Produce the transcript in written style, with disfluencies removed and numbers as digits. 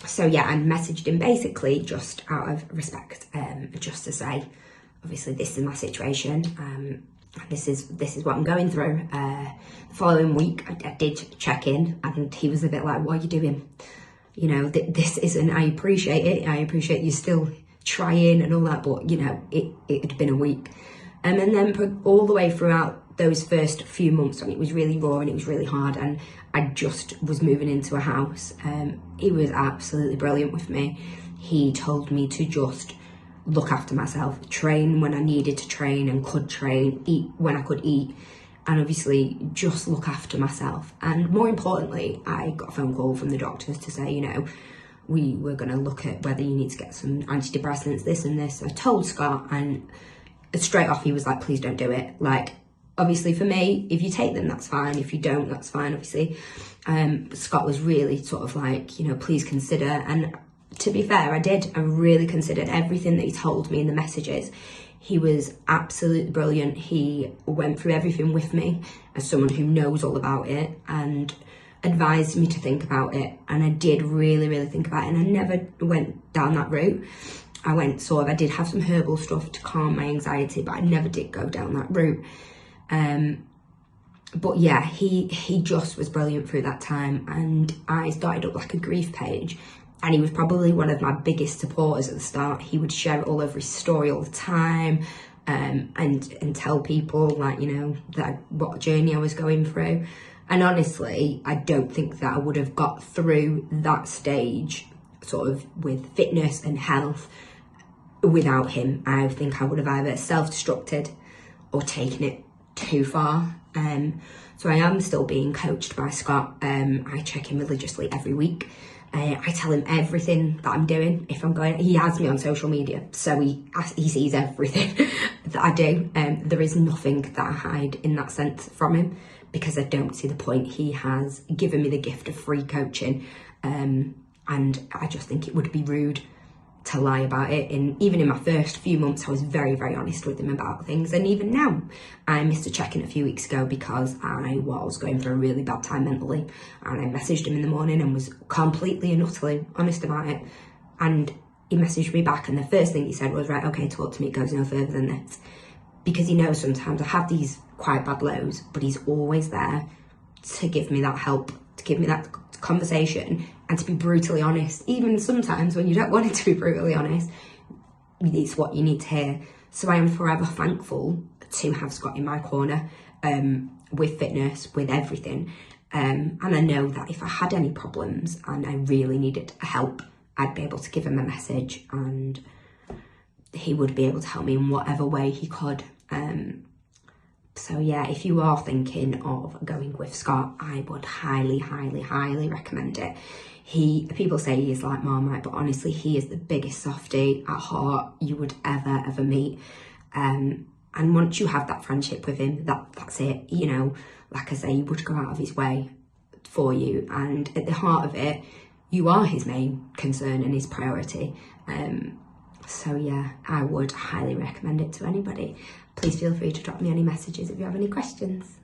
So yeah, I messaged him basically just out of respect, just to say, obviously this is my situation, this is what I'm going through. The following week I did check in, and he was a bit like, what are you doing? You know, this isn't, I appreciate it, I appreciate you still trying and all that, but you know, it had been a week. And then all the way throughout those first few months when it was really raw and it was really hard, and I just was moving into a house, he was absolutely brilliant with me. He told me to just look after myself, train when I needed to train and could train, eat when I could eat, and obviously just look after myself. And more importantly, I got a phone call from the doctors to say, you know, we were going to look at whether you need to get some antidepressants, this and this. I told Scott, and straight off he was like, please don't do it. Like, obviously for me, if you take them, that's fine. If you don't, that's fine, obviously. Scott was really sort of like, you know, please consider. And to be fair, I did. I really considered everything that he told me in the messages. He was absolutely brilliant. He went through everything with me as someone who knows all about it, and advised me to think about it. And I did really, really think about it. And I never went down that route. I did have some herbal stuff to calm my anxiety, but I never did go down that route. But yeah, he just was brilliant through that time. And I started up like a grief page, and he was probably one of my biggest supporters at the start. He would share it all over his story all the time, and tell people, like, you know, that what journey I was going through. And honestly, I don't think that I would have got through that stage sort of with fitness and health without him. I think I would have either self-destructed or taken it too far. So I am still being coached by Scott. I check in religiously every week. I tell him everything that I'm doing. If I'm going, he has me on social media, so he sees everything that I do. There is nothing that I hide in that sense from him, because I don't see the point. He has given me the gift of free coaching, and I just think it would be rude to lie about it. And even in my first few months, I was very, very honest with him about things. And even now, I missed a check-in a few weeks ago because I was going through a really bad time mentally. And I messaged him in the morning and was completely and utterly honest about it. And he messaged me back, and the first thing he said was, right, okay, talk to me, it goes no further than this. Because he knows sometimes I have these quite bad lows, but he's always there to give me that help, to give me that conversation, and to be brutally honest. Even sometimes when you don't want it to be brutally honest, it's what you need to hear. So I am forever thankful to have Scott in my corner, with fitness, with everything. And I know that if I had any problems and I really needed help, I'd be able to give him a message, and he would be able to help me in whatever way he could. So yeah, if you are thinking of going with Scott, I would highly, highly, highly recommend it. People say he is like Marmite, but honestly, he is the biggest softie at heart you would ever meet. And once you have that friendship with him, that's it. You know, like I say, he would go out of his way for you. And at the heart of it, you are his main concern and his priority. So yeah, I would highly recommend it to anybody. Please feel free to drop me any messages if you have any questions.